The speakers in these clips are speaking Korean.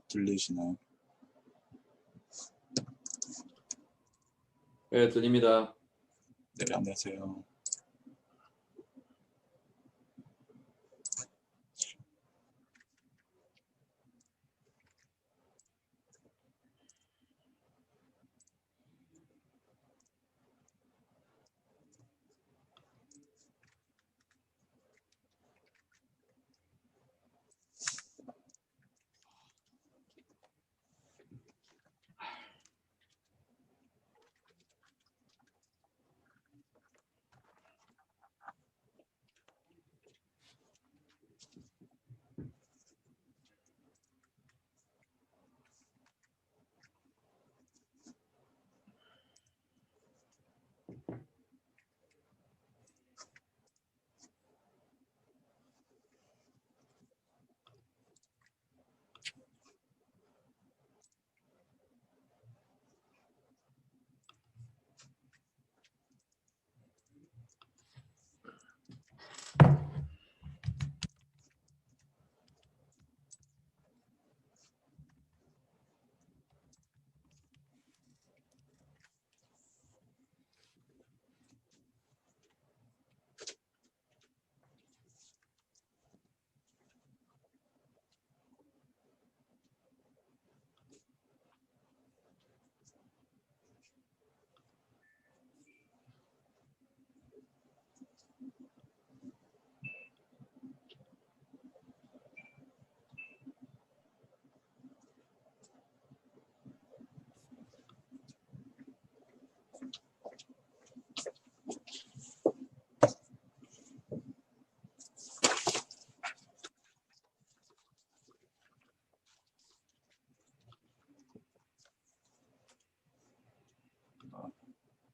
들리시나요? 네, 들립니다. 네, 안녕하세요.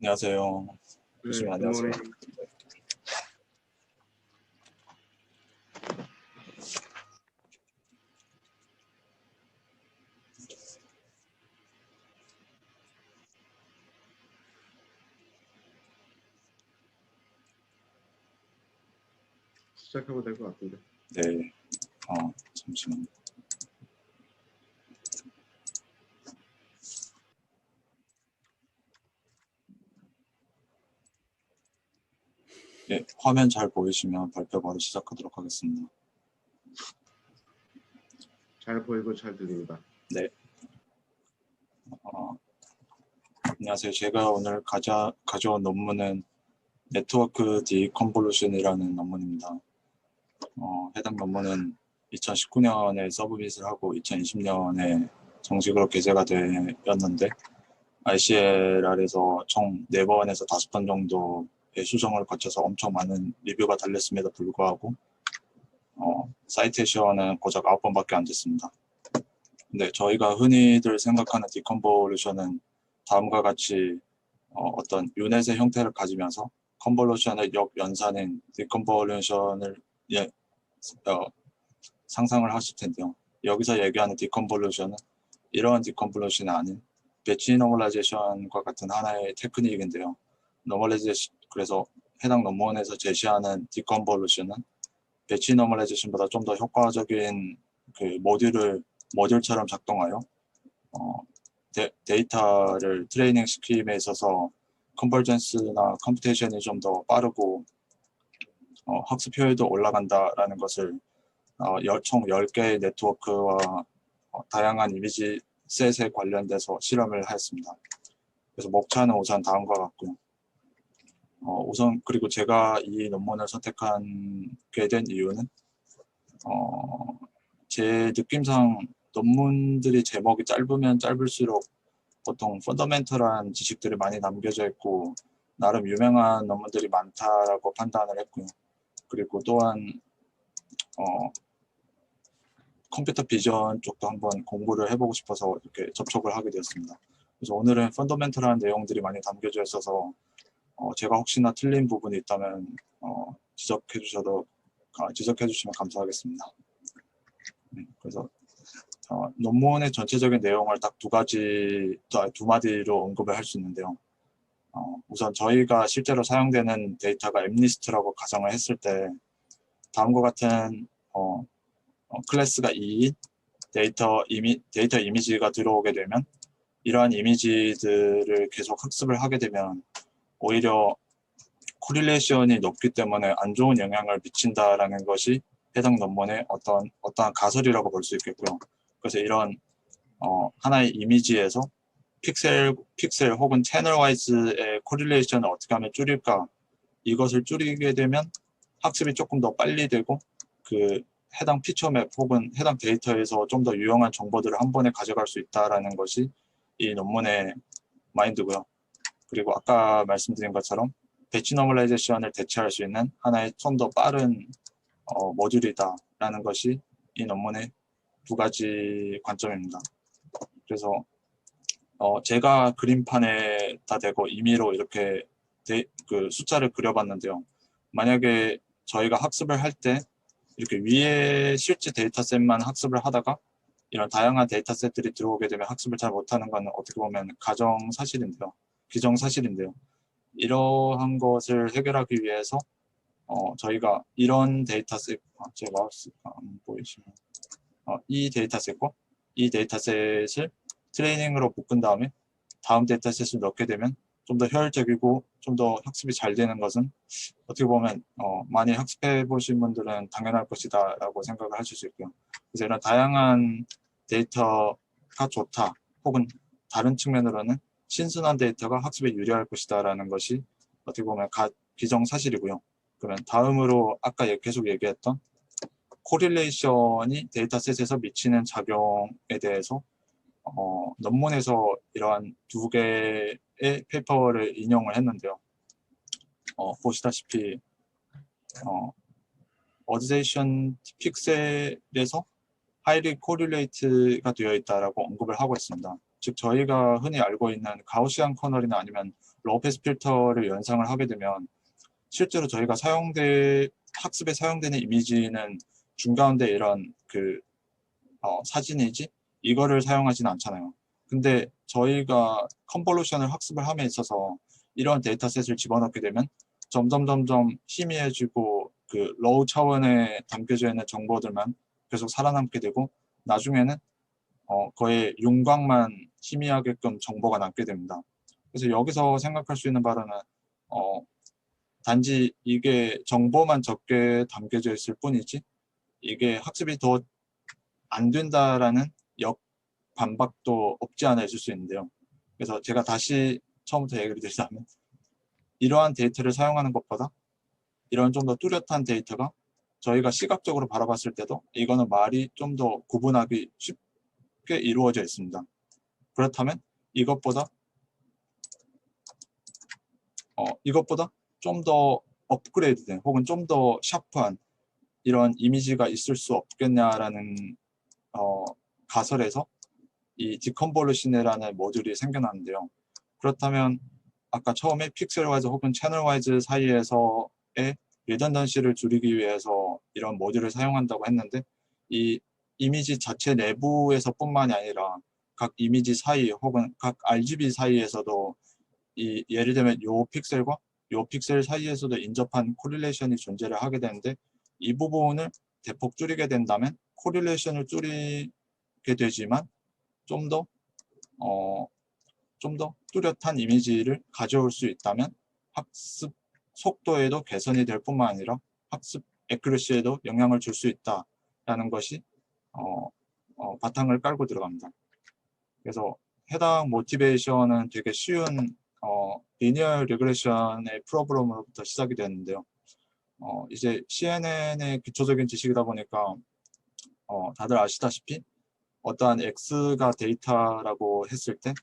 안녕하세요. 교수님 안녕하세요. 시작하면 될 것 같은데. 네, 잠시만요. 네, 화면 잘 보이시면 발표 바로 시작하도록 하겠습니다. 잘 보이고 잘 들립니다. 네. 안녕하세요. 제가 오늘 가져온 논문은 네트워크 디컨볼루션이라는 논문입니다. 해당 논문은 2019년에 서브밋을 하고 2020년에 정식으로 게재가 되었는데 ICLR에서 총 4번에서 5번 정도의 수정을 거쳐서 엄청 많은 리뷰가 달렸음에도 불구하고 사이테이션은 고작 9번밖에 안 됐습니다. 근데 저희가 흔히들 생각하는 디컨볼루션은 다음과 같이 어떤 유넷의 형태를 가지면서 컨볼루션의 역연산인 디컨볼루션을 상상을 하실 텐데요. 여기서 얘기하는 디컨볼루션은 이러한 디컨볼루션이 아닌 배치 노멀라이제이션과 같은 하나의 테크닉인데요. 그래서 해당 논문에서 제시하는 디컨볼루션은 배치 노멀라이제이션보다 좀 더 효과적인 그 모듈처럼 작동하여 데이터를 트레이닝 시킴에 있어서 컨버전스나 컴퓨테이션이 좀 더 빠르고 학습 효율도 올라간다라는 것을 총 10개의 네트워크와 다양한 이미지 셋에 관련돼서 실험을 하였습니다. 그래서 목차는 우선 다음과 같고요. 우선 그리고 제가 이 논문을 선택하게 된 이유는 제 느낌상 논문들이 제목이 짧으면 짧을수록 보통 펀더멘털한 지식들이 많이 남겨져 있고 나름 유명한 논문들이 많다라고 판단을 했고요. 그리고 또한 컴퓨터 비전 쪽도 한번 공부를 해보고 싶어서 이렇게 접촉을 하게 되었습니다. 그래서 오늘은 펀더멘털한 내용들이 많이 담겨져 있어서 제가 혹시나 틀린 부분이 있다면 지적해 주시면 감사하겠습니다. 그래서 논문의 전체적인 내용을 딱 두 마디로 언급을 할 수 있는데요. 우선 저희가 실제로 사용되는 데이터가 엠리스트라고 가정을 했을 때 다음과 같은 클래스가 2인 데이터 이미지가 들어오게 되면 이러한 이미지들을 계속 학습을 하게 되면 오히려 코릴레이션이 높기 때문에 안 좋은 영향을 미친다라는 것이 해당 논문의 어떠한 가설이라고 볼 수 있겠고요. 그래서 이런 하나의 이미지에서 픽셀 혹은 채널 와이즈의 코릴레이션을 어떻게 하면 줄일까, 이것을 줄이게 되면 학습이 조금 더 빨리 되고 그 해당 피처맵 혹은 해당 데이터에서 좀 더 유용한 정보들을 한 번에 가져갈 수 있다라는 것이 이 논문의 마인드고요. 그리고 아까 말씀드린 것처럼 배치 노멀라이제이션을 대체할 수 있는 하나의 좀 더 빠른 모듈이다라는 것이 이 논문의 두 가지 관점입니다. 그래서 제가 그림판에다 대고 임의로 이렇게 그 숫자를 그려봤는데요. 만약에 저희가 학습을 할 때 이렇게 위에 실제 데이터셋만 학습을 하다가 이런 다양한 데이터셋들이 들어오게 되면 학습을 잘 못하는 것은 어떻게 보면 기정사실인데요. 이러한 것을 해결하기 위해서 저희가 이런 데이터셋, 제 마우스가 안 보이시면 이 데이터셋과 이 데이터셋을 트레이닝으로 묶은 다음에 다음 데이터셋을 넣게 되면 좀 더 효율적이고 좀 더 학습이 잘 되는 것은 어떻게 보면 많이 학습해 보신 분들은 당연할 것이다 라고 생각을 하실 수 있고요. 그래서 이런 다양한 데이터가 좋다 혹은 다른 측면으로는 신선한 데이터가 학습에 유리할 것이다 라는 것이 어떻게 보면 기정사실이고요. 그러면 다음으로 아까 계속 얘기했던 코릴레이션이 데이터셋에서 미치는 작용에 대해서 논문에서 이러한 두 개의 페이퍼를 인용을 했는데요. 보시다시피 어드세이션 픽셀에서 하이리 코릴레이트가 되어 있다라고 언급을 하고 있습니다. 즉 저희가 흔히 알고 있는 가우시안 커널이나 아니면 로페스 필터를 연상을 하게 되면 실제로 저희가 학습에 사용되는 이미지는 중가운데 이런 사진이지 이거를 사용하지는 않잖아요. 근데 저희가 컨볼루션을 학습을 함에 있어서 이런 데이터셋을 집어넣게 되면 점점 희미해지고 그 로우 차원에 담겨져 있는 정보들만 계속 살아남게 되고 나중에는 거의 윤곽만 희미하게끔 정보가 남게 됩니다. 그래서 여기서 생각할 수 있는 바로는 단지 이게 정보만 적게 담겨져 있을 뿐이지 이게 학습이 더 안 된다라는 반박도 없지 않아 있을 수 있는데요. 그래서 제가 다시 처음부터 얘기를 드리자면 이러한 데이터를 사용하는 것보다 이런 좀 더 뚜렷한 데이터가 저희가 시각적으로 바라봤을 때도 이거는 말이 좀 더 구분하기 쉽게 이루어져 있습니다. 그렇다면 이것보다 좀 더 업그레이드된 혹은 좀 더 샤프한 이런 이미지가 있을 수 없겠냐라는 가설에서 이 디컨볼루션이라는 모듈이 생겨났는데요. 그렇다면 아까 처음에 픽셀 와이즈 혹은 채널 와이즈 사이에서의 리던던시를 줄이기 위해서 이런 모듈을 사용한다고 했는데 이 이미지 자체 내부에서 뿐만이 아니라 각 이미지 사이 혹은 각 RGB 사이에서도 예를 들면 요 픽셀과 요 픽셀 사이에서도 인접한 코릴레이션이 존재를 하게 되는데 이 부분을 대폭 줄이게 된다면 코릴레이션을 줄이게 되지만 좀 더 뚜렷한 이미지를 가져올 수 있다면 학습 속도에도 개선이 될 뿐만 아니라 학습 애큐러시에도 영향을 줄 수 있다라는 것이 바탕을 깔고 들어갑니다. 그래서 해당 모티베이션은 되게 쉬운 리니어 리그레션의 프로그램으로부터 시작이 됐는데요. 이제 CNN의 기초적인 지식이다 보니까 다들 아시다시피 어떠한 X가 데이터라고 했을 때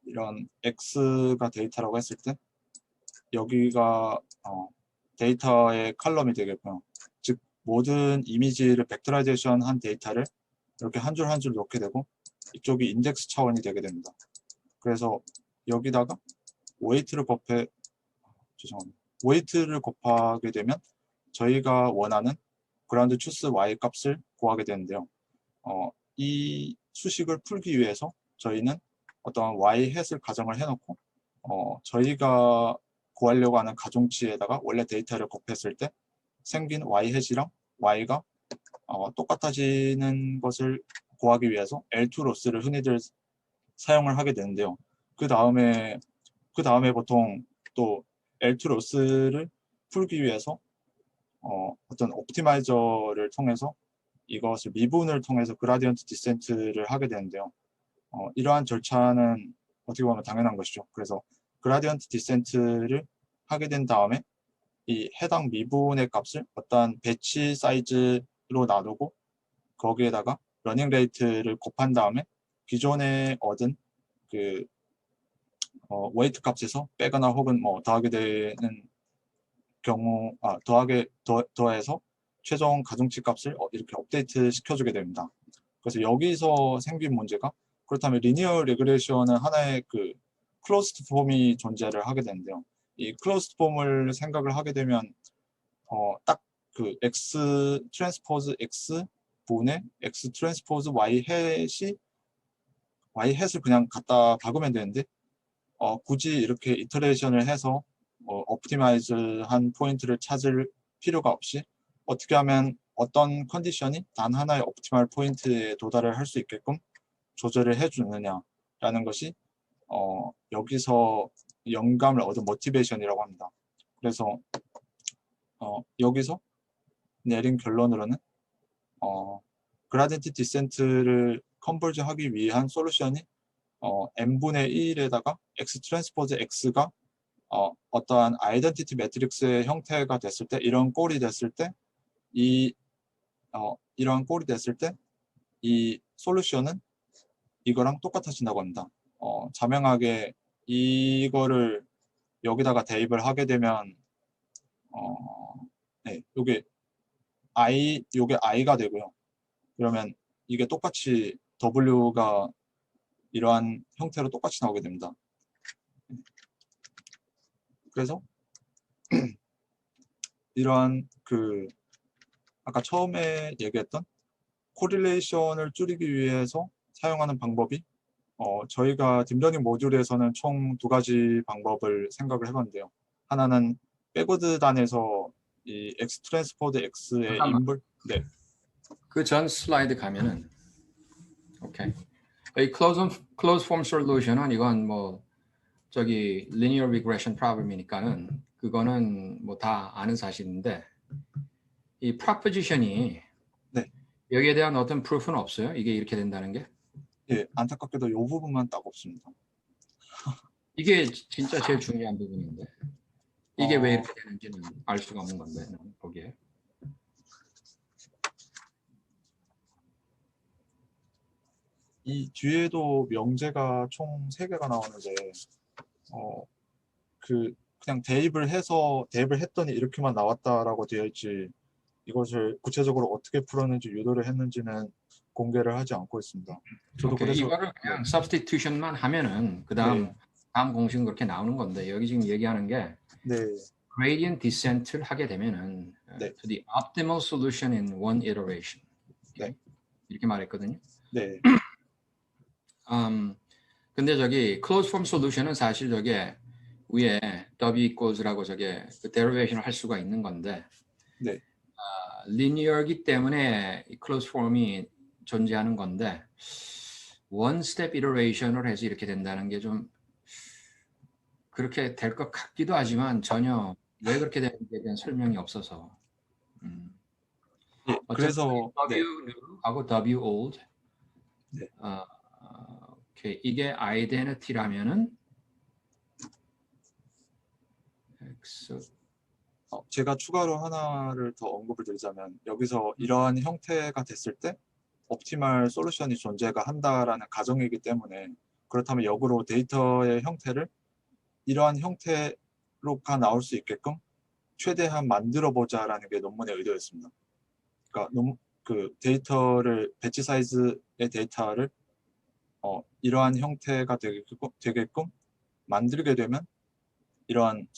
이런 X가 데이터라고 했을 때 여기가 데이터의 컬럼이 되겠고요. 즉 모든 이미지를 벡터라이제이션 한 데이터를 이렇게 한 줄 한 줄 놓게 되고 이쪽이 인덱스 차원이 되게 됩니다. 그래서 여기다가 웨이트를 곱하게 되면 저희가 원하는 그라운드 추스 y 값을 구하게 되는데요. 이 수식을 풀기 위해서 저희는 어떤 y 햇을 가정을 해놓고 저희가 구하려고 하는 가중치에다가 원래 데이터를 곱했을 때 생긴 y 해시랑 y가 똑같아지는 것을 구하기 위해서 L2 로스를 흔히들 사용을 하게 되는데요. 그 다음에 보통 또 L2 로스를 풀기 위해서 어떤 옵티마이저를 통해서 이것을 미분을 통해서 그라디언트 디센트를 하게 되는데요. 이러한 절차는 어떻게 보면 당연한 것이죠. 그래서 그라디언트 디센트를 하게 된 다음에 이 해당 미분의 값을 어떠한 배치 사이즈로 나누고 거기에다가 러닝 레이트를 곱한 다음에 기존에 얻은 그 웨이트 값에서 빼거나 혹은 뭐 더하게 되는 경우 더해서 최종 가중치 값을 이렇게 업데이트 시켜주게 됩니다. 그래서 여기서 생긴 문제가 그렇다면 리니어 레그레이션은 하나의 그 클로스드 폼이 존재를 하게 되는데요. 이 클로스드 폼을 생각을 하게 되면 딱 그 x 트랜스포즈 x 분의 x 트랜스포즈 y 햇을 그냥 갖다 박으면 되는데 굳이 이렇게 이터레이션을 해서 옵티마이즈한 포인트를 찾을 필요가 없이 어떻게 하면 어떤 컨디션이 단 하나의 옵티멀 포인트에 도달을 할 수 있게끔 조절을 해주느냐라는 것이 여기서 영감을 얻은 모티베이션이라고 합니다. 그래서 여기서 내린 결론으로는 그라디언트 디센트를 컨버즈하기 위한 솔루션이 n분의 1에다가 x 트랜스포즈 x가 어떠한 아이덴티티 매트릭스의 형태가 됐을 때 이런 꼴이 됐을 때 이러한 꼴이 됐을 때 이 솔루션은 이거랑 똑같아진다고 합니다. 자명하게 이거를 여기다가 대입을 하게 되면 네, 요게 i가 되고요. 그러면 이게 똑같이 w가 이러한 형태로 똑같이 나오게 됩니다. 그래서 이러한 그 아까 처음에 얘기했던 코릴레이션을 줄이기 위해서 사용하는 방법이 저희가 딥러닝 모듈에서는 총 2가지 방법을 생각을 해봤는데요. 하나는 백워드 단에서 이 X 트랜스포드 X의 잠깐만. 인물 네. 그 전 슬라이드 가면은 오케이. 이 closed form solution은 이건 뭐 저기 linear regression problem이니까는 그거는 뭐 다 아는 사실인데 이 proposition이 네. 여기에 대한 어떤 proof는 없어요? 이게 이렇게 된다는 게? 예, 안타깝게도 이 부분만 딱 없습니다. 이게 진짜 제일 중요한 부분인데 이게 왜 어, 이렇게 되는지는 알 수가 없는 건데 거기에. 이 뒤에도 명제가 총 3개가 나오는데 그냥 대입을 했더니 이렇게만 나왔다라고 되어 있지 이것을 구체적으로 어떻게 풀었는지 유도를 했는지는 공개를 하지 않고 있습니다. 저도 오케이. 그래서 이거를 그냥 substitution만 하면은 네. 다음 공식은 그렇게 나오는 건데 여기 지금 얘기하는 게 네, gradient descent를 하게 되면은 네. to the optimal solution in one iteration 네. 이렇게 말했거든요. 네, 근데 저기 closed form solution은 사실 저게 위에 w equals라고 저게 그 derivation을 할 수가 있는 건데 네. linear이기 때문에 이 closed form이 존재하는 건데 one step iteration을 해서 이렇게 된다는 게 좀 그렇게 될 것 같기도 하지만 전혀 왜 그렇게 되는지에 대한 설명이 없어서 예, 그래서 네, W new하고 W old 네. 오케이. 이게 identity라면은 X 제가 추가로 하나를 더 언급을 드리자면 여기서 이러한 형태가 됐을 때 옵티멀 솔루션이 존재가 한다라는 가정이기 때문에 그렇다면 역으로 데이터의 형태를 이러한 형태로가 나올 수 있게끔 최대한 만들어 보자라는 게 논문의 의도였습니다. 그러니까 그 데이터를 배치 사이즈의 데이터를 이러한 형태가 되게끔 만들게 되면 이러한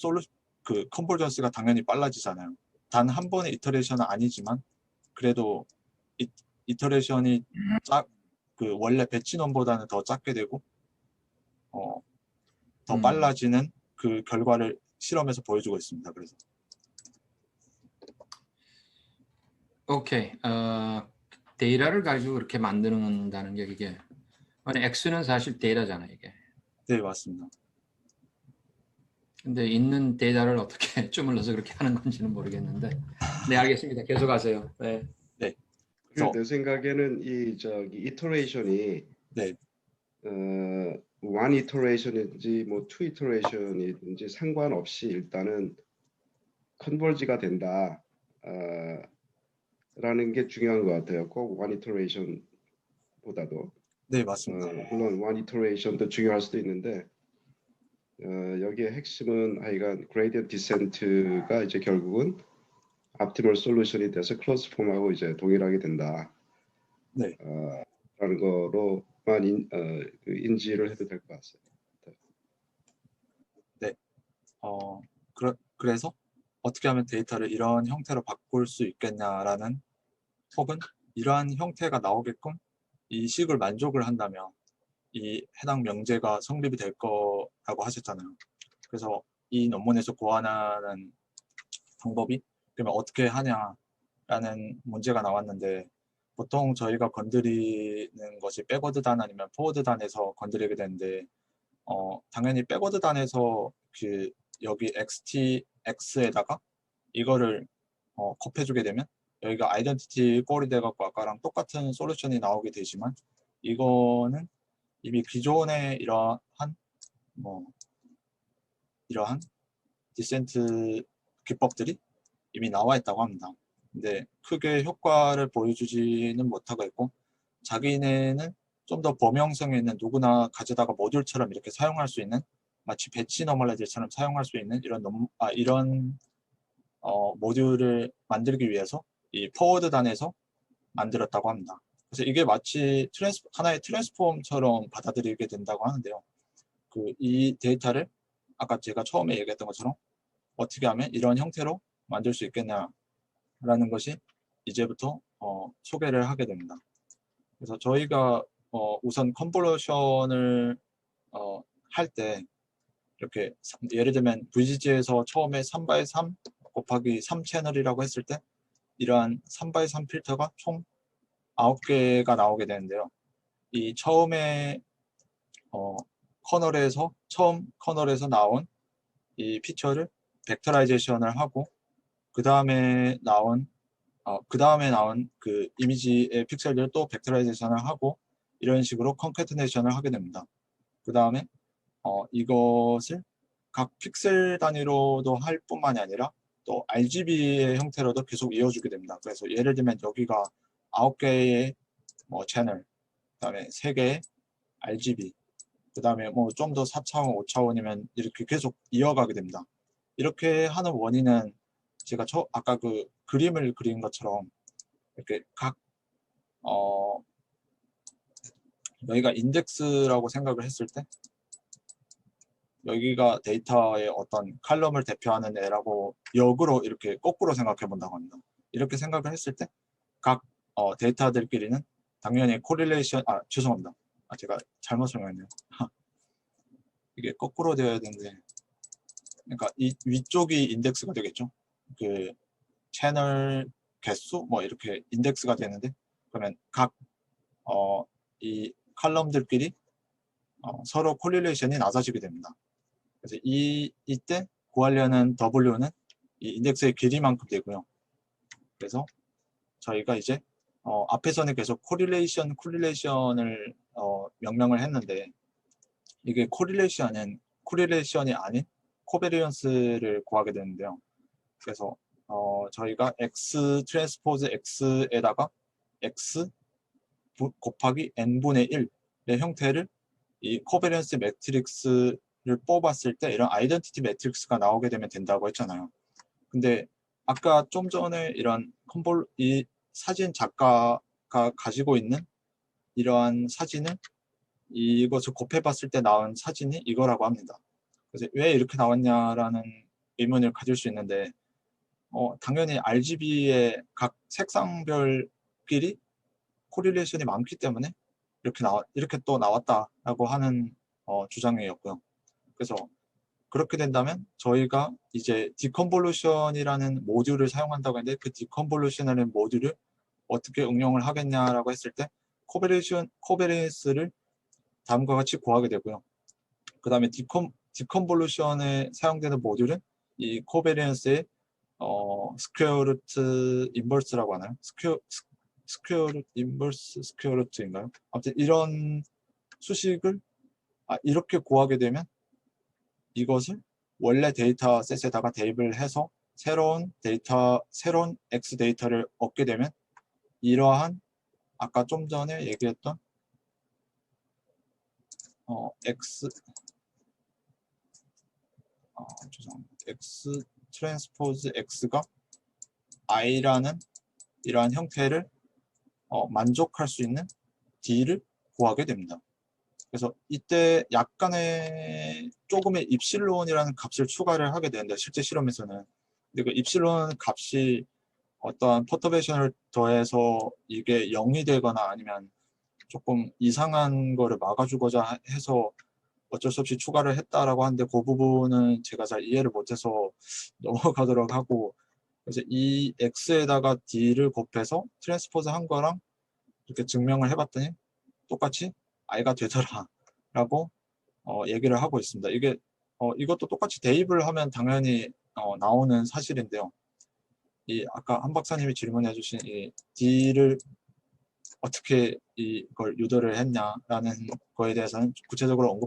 그 컨버전스가 당연히 빨라지잖아요. 단 한 번의 이터레이션은 아니지만 그래도 이터레이션이 그 원래 배치 넘보다는 더 작게 되고 더 빨라지는 그 결과를 실험에서 보여주고 있습니다. 그래서 오케이. 데이터를 가지고 그렇게 만드는다는 게 이게 아니, X는 사실 데이터잖아 이게. 네, 맞습니다. 근데 있는 데이터를 어떻게 주물러서 그렇게 하는 건지는 모르겠는데. 네, 알겠습니다. 계속하세요. 네. 네. 그 그래서 내 생각에는 이 저기 이터레이션이 네, one iteration인지 뭐 two iteration이든지 상관없이 일단은 컨버지가 된다. 라는 게 중요한 것 같아요. 꼭 one iteration보다도 네, 맞습니다. 물론 one iteration도 중요할 수도 있는데 여기에 핵심은 하여간 gradient descent가 이제 결국은 optimal solution이 돼서 closed form하고 이제 동일하게 된다. 네. 라는 거로만 인지를 해도 될 것 같습니다. 그래서 어떻게 하면 데이터를 이런 형태로 바꿀 수 있겠냐라는, 혹은 이러한 형태가 나오게끔 이 식을 만족을 한다면 이 해당 명제가 성립이 될 거라고 하셨잖아요. 그래서 이 논문에서 고안하는 방법이 그러면 어떻게 하냐라는 문제가 나왔는데, 보통 저희가 건드리는 것이 백워드 단 아니면 포워드 단에서 건드리게 되는데, 당연히 백워드 단에서 그 여기 xtx에다가 이거를 곱해주게 되면 여기가 아이덴티티 꼴이 돼갖고 아까랑 똑같은 솔루션이 나오게 되지만, 이거는 이미 기존의 이러한 디센트 기법들이 이미 나와 있다고 합니다. 근데 크게 효과를 보여주지는 못하고 있고, 자기네는 좀 더 범용성이 있는, 누구나 가져다가 모듈처럼 이렇게 사용할 수 있는, 마치 배치 너멀라이즈처럼 사용할 수 있는 이런 모듈을 만들기 위해서 이 포워드 단에서 만들었다고 합니다. 그래서 이게 마치 하나의 트랜스폼처럼 받아들이게 된다고 하는데요. 이 데이터를 아까 제가 처음에 얘기했던 것처럼 어떻게 하면 이런 형태로 만들 수 있겠냐라는 것이 이제부터 소개를 하게 됩니다. 그래서 저희가 우선 컨볼루션을 할 때 이렇게 예를 들면 VGG에서 처음에 3x3 곱하기 3 채널이라고 했을 때 이러한 3x3 필터가 총 9개가 나오게 되는데요. 이 처음에 처음 커널에서 나온 이 피처를 벡터라이제이션을 하고, 그 다음에 나온 그 이미지의 픽셀들을 또 벡터라이제이션을 하고, 이런 식으로 컨캐트네이션을 하게 됩니다. 그 다음에 이것을 각 픽셀 단위로도 할 뿐만이 아니라 또 RGB의 형태로도 계속 이어주게 됩니다. 그래서 예를 들면 여기가 9개의 채널, 그 다음에 3개의 RGB, 그 다음에 좀 더 4차원, 5차원이면 이렇게 계속 이어가게 됩니다. 이렇게 하는 원인은 제가 아까 그 그림을 그린 것처럼 이렇게 여기가 인덱스라고 생각을 했을 때 여기가 데이터의 어떤 칼럼을 대표하는 애라고 역으로 이렇게 거꾸로 생각해 본다고 합니다. 이렇게 생각을 했을 때 각 데이터들끼리는 당연히 코릴레이션, 죄송합니다. 제가 잘못 설명했네요. 이게 거꾸로 되어야 되는데, 그러니까 이 위쪽이 인덱스가 되겠죠. 그 채널 개수 이렇게 인덱스가 되는데, 그러면 각 이 칼럼들끼리 서로 콜릴레이션이 낮아지게 됩니다. 그래서 이때 구하려는 W는 이 인덱스의 길이만큼 되고요. 그래서 저희가 이제 앞에서는 계속 콜릴레이션을 명명을 했는데, 이게 콜릴레이션이 아닌 코베리언스를 구하게 되는데요. 그래서 저희가 X 트랜스포즈 X에다가 X 곱하기 N분의 1의 형태를 이 코베리언스 매트릭스를 뽑았을 때 이런 아이덴티티 매트릭스가 나오게 되면 된다고 했잖아요. 근데 아까 좀 전에 이 사진 작가가 가지고 있는 이러한 사진을 이것을 곱해봤을 때 나온 사진이 이거라고 합니다. 그래서 왜 이렇게 나왔냐라는 의문을 가질 수 있는데, 당연히 RGB의 각 색상별끼리 코릴레이션이 많기 때문에 이렇게 또 나왔다라고 하는 주장이었고요. 그래서 그렇게 된다면 저희가 이제 디컨볼루션이라는 모듈을 사용한다고 했는데 그 디컨볼루션이라는 모듈을 어떻게 응용을 하겠냐라고 했을 때 코베리언스를 다음과 같이 구하게 되고요. 그 다음에 디컨볼루션에 사용되는 모듈은 이 코베리언스의 스퀘어 루트 인버스라고 하나요? 스퀘어 루트 인버스 스퀘어 루트인가요? 아무튼 이런 수식을 이렇게 구하게 되면 이것을 원래 데이터셋에다가 대입을 해서 새로운 X 데이터를 얻게 되면 이러한 아까 좀 전에 얘기했던 죄송합니다. X 트랜스포즈 X가 I라는 이러한 형태를 만족할 수 있는 D를 구하게 됩니다. 그래서 이때 약간의 조금의 입실론이라는 값을 추가를 하게 되는데 실제 실험에서는 근데 그 입실론 값이 어떠한 퍼터베이션을 더해서 이게 0이 되거나 아니면 조금 이상한 거를 막아주고자 해서 어쩔 수 없이 추가를 했다라고 하는데 그 부분은 제가 잘 이해를 못해서 넘어가도록 하고 그래서 이 X에다가 D를 곱해서 트랜스포즈 한 거랑 이렇게 증명을 해봤더니 똑같이 I가 되더라 라고 얘기를 하고 있습니다. 이게 이것도 똑같이 대입을 하면 당연히 나오는 사실인데요. 이 아까 한 박사님이 질문해 주신 이 D를 어떻게 이걸 유도를 했냐라는 거에 대해서는 구체적으로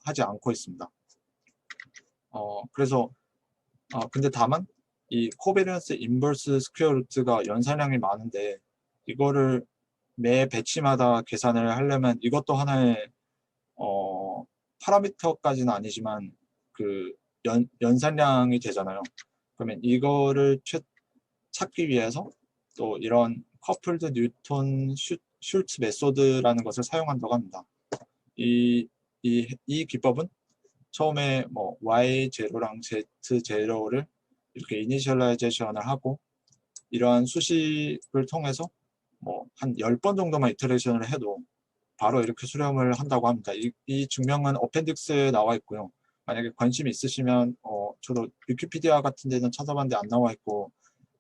하지 않고 있습니다. 그래서 근데 다만 이 코베리언스 인버스 스퀘어 루트가 연산량이 많은데 이거를 매 배치마다 계산을 하려면 이것도 하나의 파라미터까지는 아니지만 그 연산량이 되잖아요. 그러면 이거를 찾기 위해서 또 이런 커플드 뉴턴 슐츠 메소드라는 것을 사용한다고 합니다. 이 기법은 처음에 뭐 Y0랑 Z0를 이렇게 이니셜라이제이션을 하고 이러한 수식을 통해서 뭐 한 10번 정도만 이터레이션을 해도 바로 이렇게 수렴을 한다고 합니다. 이 증명은 어펜딕스에 나와 있고요. 만약에 관심이 있으시면 저도 위키피디아 같은 데는 찾아봤는데 안 나와 있고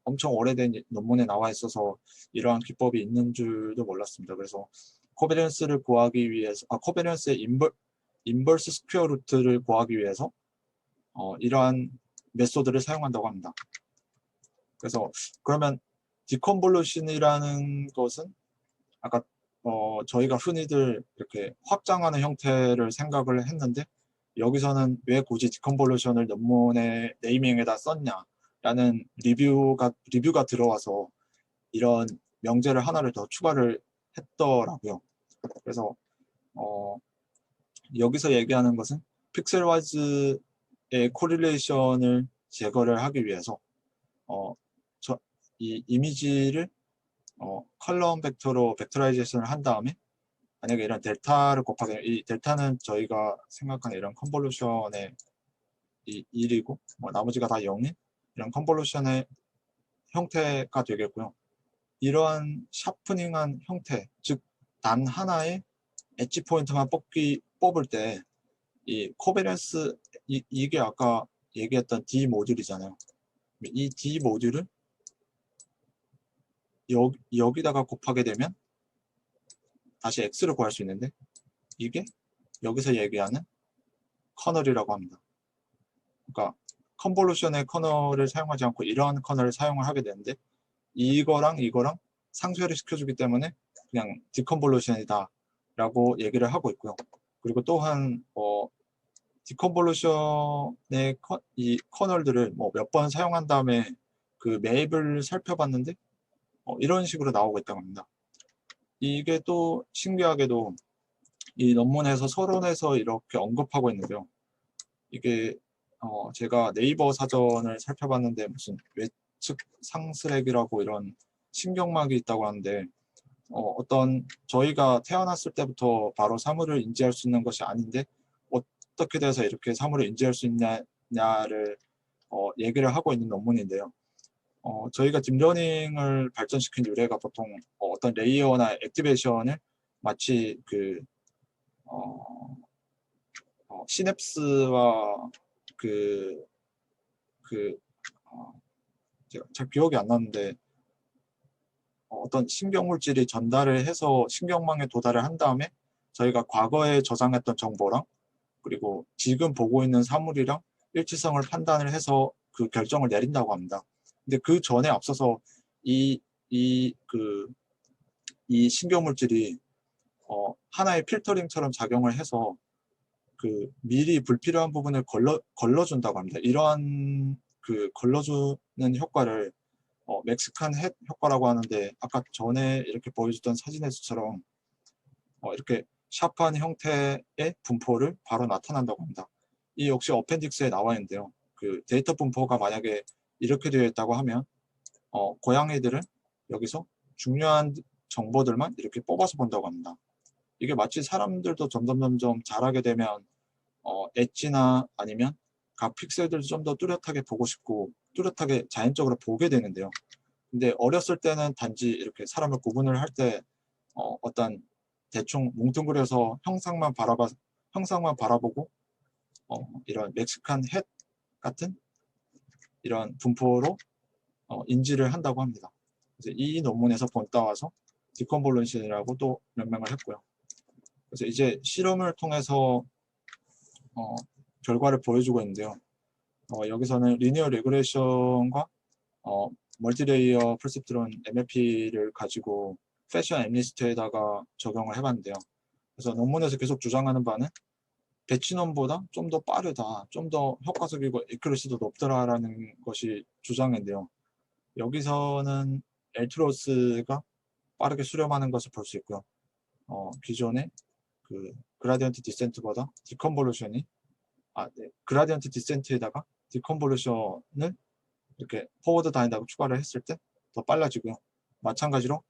엄청 오래된 논문에 나와 있어서 이러한 기법이 있는 줄도 몰랐습니다. 그래서 코베리언스를 구하기 위해서 코베리언스의 인버스 스퀘어 루트를 구하기 위해서 이러한 메소드를 사용한다고 합니다. 그래서 그러면 디컨볼루션이라는 것은 아까 저희가 흔히들 이렇게 확장하는 형태를 생각을 했는데 여기서는 왜 굳이 디컨볼루션을 논문의 네이밍에다 썼냐라는 리뷰가 들어와서 이런 명제를 하나를 더 추가를 했더라고요. 그래서 여기서 얘기하는 것은 픽셀와이즈의 코릴레이션을 제거를 하기 위해서 이 이미지를 컬럼 벡터로 벡터라이제이션을 한 다음에 만약에 이런 델타를 곱하게 이 델타는 저희가 생각하는 이런 컨볼루션의 이 1이고 뭐 나머지가 다 0인 이런 컨볼루션의 형태가 되겠고요. 이러한 샤프닝한 형태, 즉 단 하나의 엣지 포인트만 뽑을 때 이 코베리언스 이게 아까 얘기했던 D 모듈이잖아요. 이 D 모듈을 여기다가 곱하게 되면 다시 X를 구할 수 있는데 이게 여기서 얘기하는 커널이라고 합니다. 그러니까 컨볼루션의 커널을 사용하지 않고 이러한 커널을 사용을 하게 되는데 이거랑 상쇄를 시켜주기 때문에 그냥 디컨볼루션이다 라고 얘기를 하고 있고요. 그리고 또한 디컨볼루션의 이 커널들을 뭐 몇 번 사용한 다음에 그 맵을 살펴봤는데 이런 식으로 나오고 있다고 합니다. 이게 또 신기하게도 이 논문에서 서론에서 이렇게 언급하고 있는데요. 이게 제가 네이버 사전을 살펴봤는데 무슨 외측 상스렉이라고 이런 신경막이 있다고 하는데 어떤 저희가 태어났을 때부터 바로 사물을 인지할 수 있는 것이 아닌데 어떻게 돼서 이렇게 사물을 인지할 수 있냐를 얘기를 하고 있는 논문인데요. 저희가 딥러닝을 발전시킨 유래가 보통 어떤 레이어나 액티베이션을 마치 그 시냅스와 제가 잘 기억이 안 나는데 어떤 신경물질이 전달을 해서 신경망에 도달을 한 다음에 저희가 과거에 저장했던 정보랑 그리고 지금 보고 있는 사물이랑 일치성을 판단을 해서 그 결정을 내린다고 합니다. 근데 그 전에 앞서서 이 신경물질이 하나의 필터링처럼 작용을 해서 그 미리 불필요한 부분을 걸러준다고 합니다. 이러한 그 걸러주는 효과를 멕시칸 햇 효과라고 하는데 아까 전에 이렇게 보여줬던 사진에서처럼 이렇게 샤프한 형태의 분포를 바로 나타난다고 합니다. 이 역시 어펜딕스에 나와 있는데요. 그 데이터 분포가 만약에 이렇게 되어 있다고 하면 고양이들은 여기서 중요한 정보들만 이렇게 뽑아서 본다고 합니다. 이게 마치 사람들도 점점 자라게 되면 엣지나 아니면 각 픽셀들도 좀 더 뚜렷하게 보고 싶고 뚜렷하게 자연적으로 보게 되는데요. 근데 어렸을 때는 단지 이렇게 사람을 구분을 할 때 어떤 대충 뭉뚱그려서 형상만 바라보고 이런 멕시칸 햇 같은 이런 분포로 인지를 한다고 합니다. 그래서 이 논문에서 본따와서 디컨볼루션이라고 또 명명을 했고요. 그래서 이제 실험을 통해서 결과를 보여주고 있는데요. 여기서는 리니어 레그레이션과 멀티레이어 퍼셉트론 MLP를 가지고 패션 앰니스트에다가 적용을 해봤는데요. 그래서 논문에서 계속 주장하는 바는 배치놈보다 좀 더 빠르다, 좀 더 효과적이고 에큐러시도 높더라라는 것이 주장인데요. 여기서는 엘트로스가 빠르게 수렴하는 것을 볼 수 있고요. 기존의 그 그라디언트 디센트보다 디컨볼루션이 그라디언트 디센트에다가 디컨볼루션을 이렇게 포워드 다닌다고 추가를 했을 때 더 빨라지고요. 마찬가지로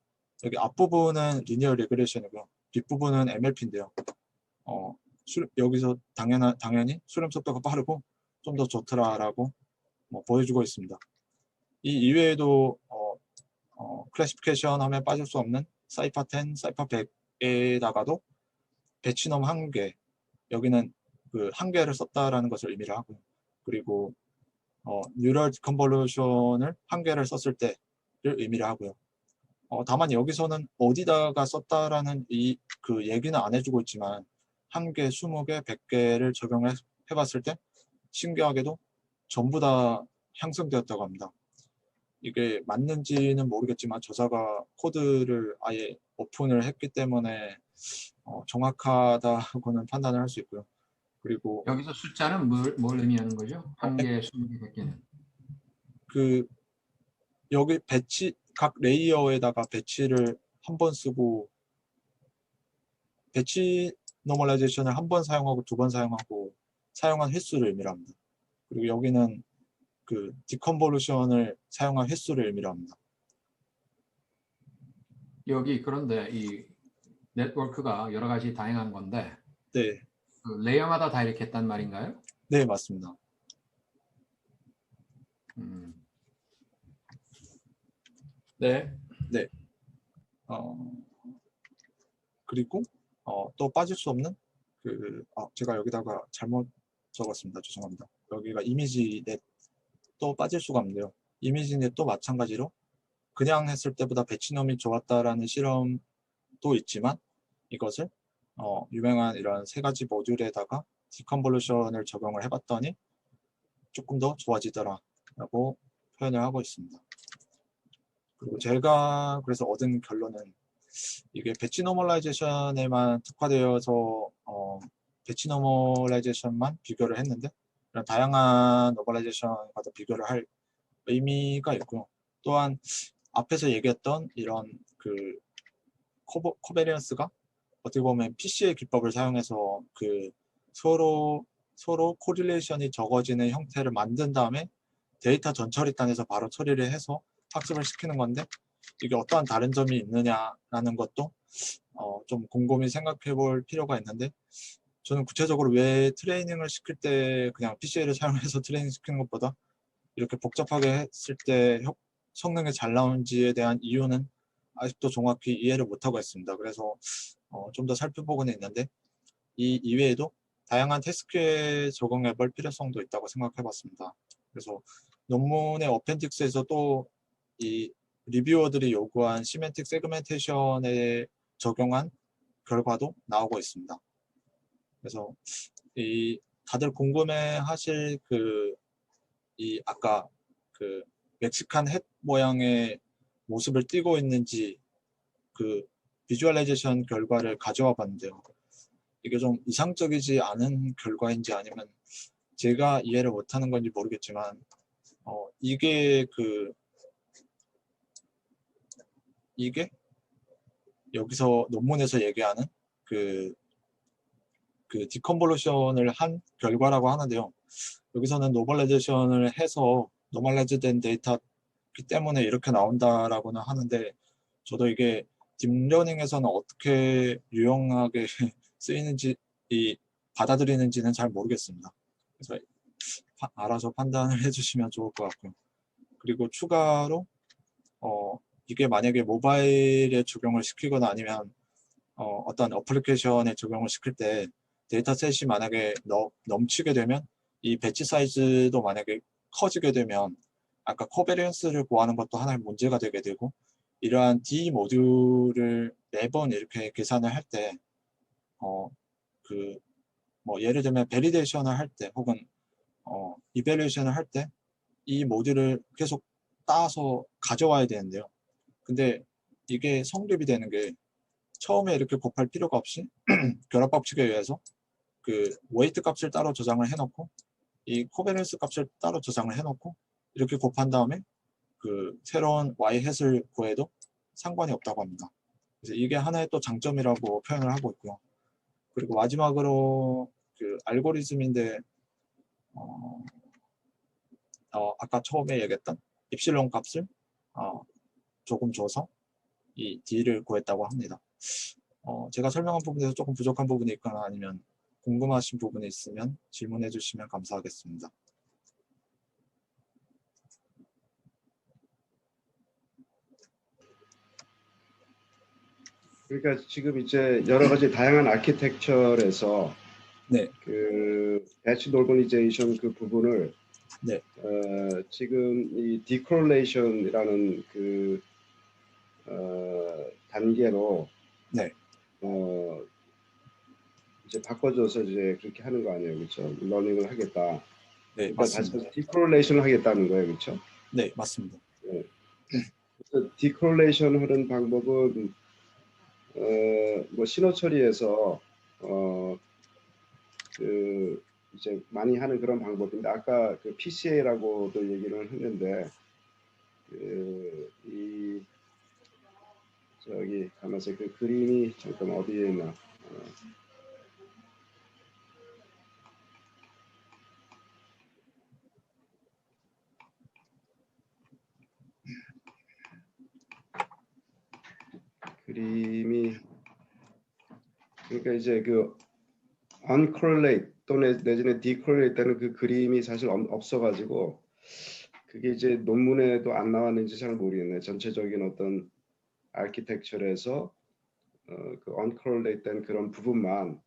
여기 앞부분은 리니어 레그레이션이고요. 뒷부분은 MLP인데요. 여기서 당연히 수렴 속도가 빠르고 좀 더 좋더라라고 보여주고 있습니다. 이 이외에도 클래시피케이션 하면 빠질 수 없는 사이파 10, 사이파 100에다가도 배치놈 1개, 여기는 그 1개를 썼다라는 것을 의미를 하고요. 그리고 뉴럴 디컨볼루션을 1개를 썼을 때를 의미를 하고요. 다만 여기서는 어디다가 썼다라는 그 얘기는 안 해주고 있지만 1개, 20개, 100개를 적용해 봤을 때 신기하게도 전부 다 향상되었다고 합니다. 이게 맞는지는 모르겠지만 저자가 코드를 아예 오픈을 했기 때문에 정확하다고는 판단을 할 수 있고요. 그리고 여기서 숫자는 뭘 의미하는 거죠? 1개, 20개, 100개는. 그 여기 각 레이어에다가 배치를 한 번 쓰고 배치 노멀라이제이션을 한 번 사용하고 2번 사용하고 사용한 횟수를 의미를 합니다. 그리고 여기는 그 디컨볼루션을 사용한 횟수를 의미를 합니다. 여기 그런데 이 네트워크가 여러 가지 다양한 건데 네, 그 레이어마다 다 이렇게 했단 말인가요? 네 맞습니다. 네. 네. 그리고 또 빠질 수 없는 제가 여기다가 잘못 적었습니다. 죄송합니다. 여기가 이미지넷 또 빠질 수가 없는데요. 이미지넷도 마찬가지로 그냥 했을 때보다 배치놈이 좋았다라는 실험도 있지만 이것을 유명한 이런 3가지 모듈에다가 디컨볼루션을 적용을 해봤더니 조금 더 좋아지더라라고 표현을 하고 있습니다. 그리고 제가 그래서 얻은 결론은 이게 배치 노멀라이제이션에만 특화되어서 배치 노멀라이제이션만 비교를 했는데 이런 다양한 노멀라이제이션과도 비교를 할 의미가 있고요. 또한 앞에서 얘기했던 이런 그 코베리언스가 어떻게 보면 PC의 기법을 사용해서 그 서로 코릴레이션이 적어지는 형태를 만든 다음에 데이터 전처리단에서 바로 처리를 해서 학습을 시키는 건데 이게 어떠한 다른 점이 있느냐라는 것도 좀 곰곰이 생각해 볼 필요가 있는데 저는 구체적으로 왜 트레이닝을 시킬 때 그냥 PCA를 사용해서 트레이닝 시키는 것보다 이렇게 복잡하게 했을 때 성능이 잘 나오는지에 대한 이유는 아직도 정확히 이해를 못하고 있습니다. 그래서 좀 더 살펴보고는 있는데 이 이외에도 다양한 태스크에 적용해 볼 필요성도 있다고 생각해 봤습니다. 그래서 논문의 어펜딕스에서 또 이 리뷰어들이 요구한 시멘틱 세그멘테이션에 적용한 결과도 나오고 있습니다. 그래서 이 다들 궁금해 하실 이 아까 그 멕시칸 햇 모양의 모습을 띠고 있는지 그 비주얼라이제이션 결과를 가져와 봤는데요. 이게 좀 이상적이지 않은 결과인지 아니면 제가 이해를 못하는 건지 모르겠지만 이게 이게 여기서 논문에서 얘기하는 그 디컨볼루션을 한 결과라고 하는데요. 여기서는 노멀라이제이션을 해서 노멀라이즈된 데이터이기 때문에 이렇게 나온다라고는 하는데 저도 이게 딥러닝에서는 어떻게 유용하게 쓰이는지 받아들이는지는 잘 모르겠습니다. 그래서 알아서 판단을 해주시면 좋을 것 같고요. 그리고 추가로 이게 만약에 모바일에 적용을 시키거나 아니면 어떤 어플리케이션에 적용을 시킬 때 데이터셋이 만약에 넘치게 되면 이 배치 사이즈도 만약에 커지게 되면 아까 코베리언스를 구하는 것도 하나의 문제가 되게 되고 이러한 D 모듈을 매번 이렇게 계산을 할 때 뭐 예를 들면 베리데이션을 할 때 혹은 이밸류에이션을 할 때 이 모듈을 계속 따서 가져와야 되는데요. 근데 이게 성립이 되는 게 처음에 이렇게 곱할 필요가 없이 결합 법칙에 의해서 그 웨이트 값을 따로 저장을 해놓고 이 코베런스 값을 따로 저장을 해놓고 이렇게 곱한 다음에 그 새로운 y 햇을 구해도 상관이 없다고 합니다. 그래서 이게 하나의 또 장점이라고 표현을 하고 있고요. 그리고 마지막으로 그 알고리즘인데 아까 처음에 얘기했던 입실론 값을 조금 줘서 이 D를 구했다고 합니다. 제가 설명한 부분에서 조금 부족한 부분이 있거나 아니면 궁금하신 부분이 있으면 질문해 주시면 감사하겠습니다. 그러니까 지금 이제 여러 가지 다양한 아키텍처에서 네, 그 배치 노멀리제이션 그 부분을 네, 지금 이 디콜레이션이라는 그 단계로 네, 이제 바꿔줘서 이제 그렇게 하는 거 아니에요, 그렇죠? 러닝을 하겠다. 네, 그러니까 다시 맞습니다. 디콜레이션을 하겠다는 거예요, 그렇죠? 네, 맞습니다. 네. 그래서 디콜레이션 하는 방법은 뭐 신호 처리에서 그 이제 많이 하는 그런 방법인데 아까 그 PCA라고도 얘기를 했는데 이 저기 가면서 그 그림이 잠깐 어디에 있나? 그림이 그러니까 이제 그 uncorrelate 또는 내지는 decorrelate 되는 그 그림이 사실 없어가지고 그게 이제 논문에도 안 나왔는지 잘 모르겠네. 전체적인 어떤 아키텍처에서 그 uncorrelate 된 그런 부분만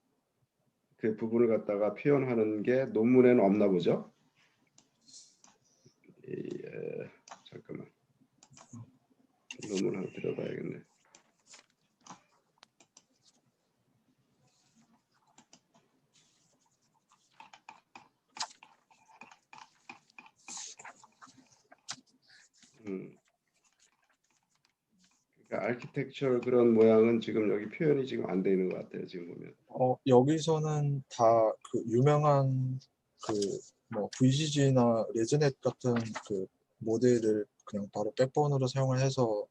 그 부분을 갖다가 표현하는 게 논문에는 없나 보죠. 잠깐만 논문 하나 들어봐야겠네. 그러니까 아키텍처 그런 모양은 지금 여기 표현이 지금 안 돼 있는 것 같아요. 지금 보면. 여기서는 다 그 유명한 뭐 VGG나 레즈넷 같은 그 모델을 그냥 바로 백본으로 사용을 해서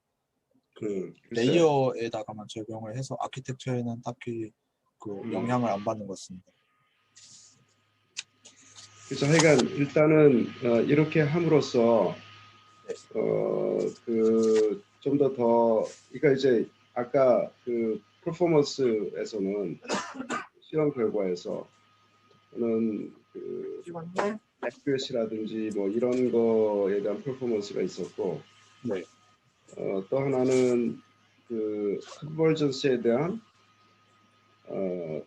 그 글쎄. 레이어에다가만 적용을 해서 아키텍처에는 딱히 그 영향을 안 받는 것 같습니다. 그래서 하여간 일단은 이렇게 함으로써 그 좀 더 그러니까 이제 아까 그 퍼포먼스에서는 실험 결과에서는 그 액큐레시라든지 뭐 이런 거에 대한 퍼포먼스가 있었고 네, 또 하나는 그 컨버전스에 대한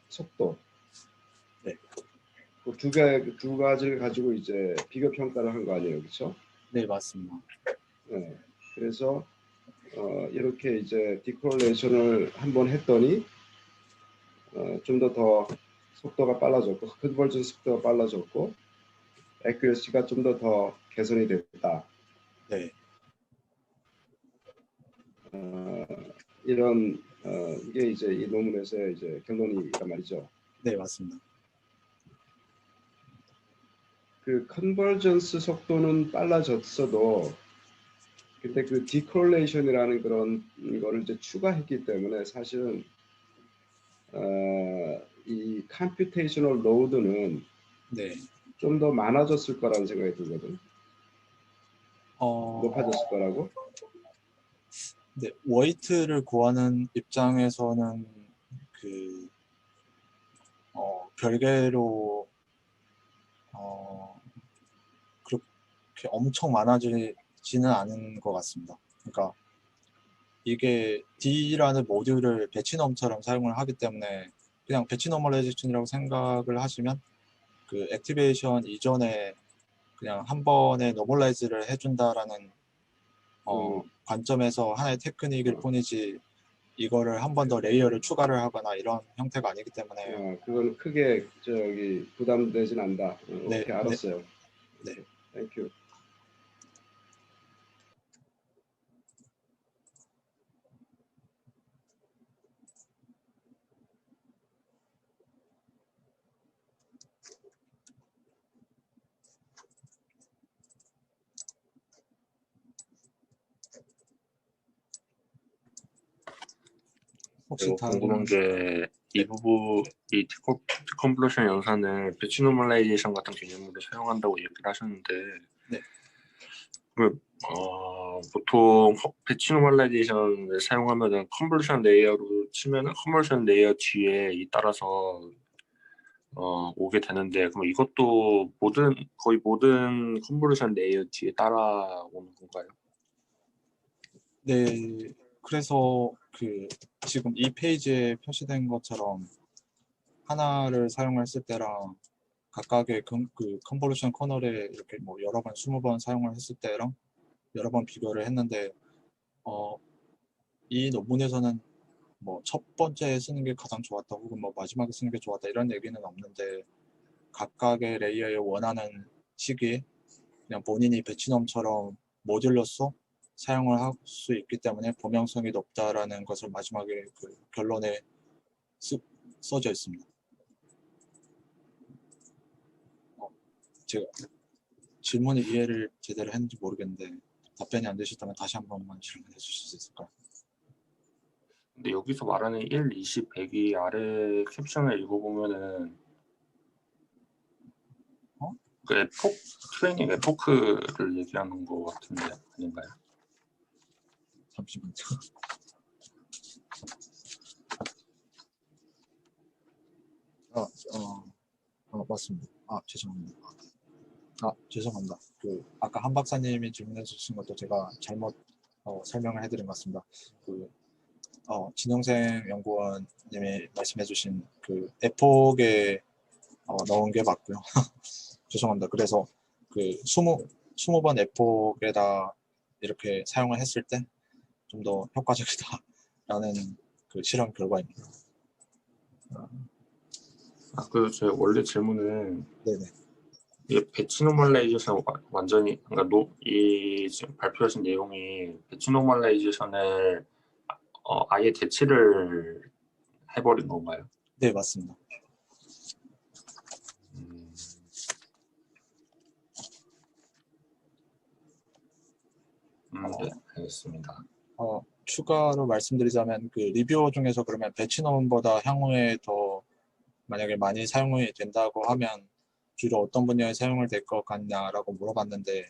속도 네. 두 가지를 가지고 이제 비교 평가를 한 거 아니에요, 그렇죠? 네, 맞습니다. 네. 그래서 이렇게 이제 디코렐레이션을 한번 했더니 좀 더 속도가 빨라졌고 컨버전 속도가 빨라졌고 액큐러시가 좀 더 개선이 됐다. 네, 이런 이게 이제 이 논문에서의 이제 결론이란 말이죠. 네, 맞습니다. 그 컨버전스 속도는 빨라졌어도 근데 그 디콜레이션이라는 그런 거를 이제 추가했기 때문에 사실은 이 컴퓨테이셔널 로드는 네, 좀 더 많아졌을 거라는 생각이 들거든. 높아졌을 거라고. 네, 웨이트를 구하는 입장에서는 그 별개로 그렇게 엄청 많아지지는 않은 것 같습니다. 그러니까 이게 D라는 모듈을 배치넘처럼 사용을 하기 때문에 그냥 배치 노멀라이제이션이라고 생각을 하시면 그 액티베이션 이전에 그냥 한 번에 노멀라이즈를 해준다라는 관점에서 하나의 테크닉일 뿐이지 이거를 한 번 더 레이어를 추가를 하거나 이런 형태가 아니기 때문에 그건 크게 저기 부담되진 않다. 네, 오케이, 알았어요. 네. 땡큐. 혹시 그리고 다른 궁금한 게 이 부분 이 디컴플로션 연산을 배치 노멀라이제이션 같은 개념으로 사용한다고 얘기를 하셨는데 네. 보통 배치 노멀라이제이션을 사용하면은 컨볼루션 레이어로 치면은 컨볼루션 레이어 뒤에 따라서 오게 되는데 그럼 이것도 거의 모든 컨볼루션 레이어 뒤에 따라오는 건가요? 네, 그래서 그 지금 이 페이지에 표시된 것처럼 하나를 사용했을 때랑 각각의 그 컨볼루션 커널에 이렇게 뭐 여러 번, 20번 사용을 했을 때랑 여러 번 비교를 했는데 이 논문에서는 뭐 첫 번째 쓰는 게 가장 좋았다 혹은 뭐 마지막에 쓰는 게 좋았다 이런 얘기는 없는데 각각의 레이어에 원하는 시기에 그냥 본인이 배치넘처럼 모듈로서 사용을 할 수 있기 때문에 범용성이 높다라는 것을 마지막에 그 결론에 써져 있습니다. 제가 질문의 이해를 제대로 했는지 모르겠는데 답변이 안 되셨다면 다시 한 번만 질문해 주실 수 있을까요? 근데 여기서 말하는 1, 20, 100이 아래 캡션을 읽어보면은 그 트레이닝 에포크를 얘기하는 것 같은데 아닌가요? 잠시만요. 맞습니다. 죄송합니다. 그 아까 한 박사님이 질문해 주신 것도 제가 잘못 설명을 해드린 것 같습니다. 그 진영생 연구원님이 말씀해 주신 그 에폭에 넣은 게 맞고요. 죄송합니다. 그래서 그 20번 에폭에다 이렇게 사용을 했을 때 좀 더 효과적이다라는 그 실험 결과입니다. 제 원래 질문은 네네. 이 배치 노멀라이제이션 완전히 그러니까 이 지금 발표하신 내용이 배치 노멀라이제이션을 아예 대체를 해버린 건가요? 네, 맞습니다. 네, 알겠습니다. 추가로 말씀드리자면 그 리뷰어 중에서 그러면 배치넘보다 향후에 더 만약에 많이 사용이 된다고 하면 주로 어떤 분야에 사용을 될 것 같냐라고 물어봤는데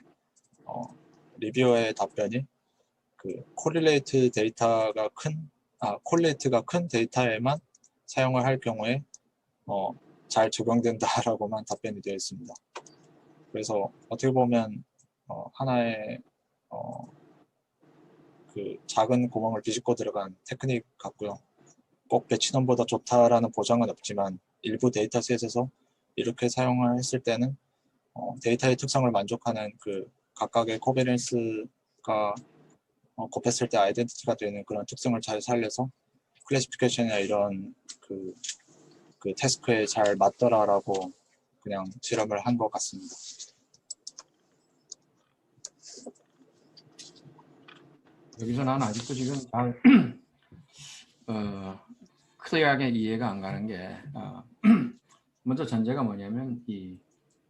리뷰어의 답변이 그 콜릴레이트 데이터가 콜레이트가 큰 데이터에만 사용을 할 경우에 잘 적용된다라고만 답변이 되어 있습니다. 그래서 어떻게 보면 하나의 그 작은 구멍을 비집고 들어간 테크닉 같고요. 꼭 배치넘보다 좋다라는 보장은 없지만 일부 데이터셋에서 이렇게 사용을 했을 때는 데이터의 특성을 만족하는 그 각각의 코베런스가 곱했을 때 아이덴티티가 되는 그런 특성을 잘 살려서 클래시피케이션이나 이런 그 태스크에 잘 맞더라라고 그냥 실험을 한 것 같습니다. 여기서 난 아직도 지금 잘 클리어하게 이해가 안 가는 게 먼저 전제가 뭐냐면 이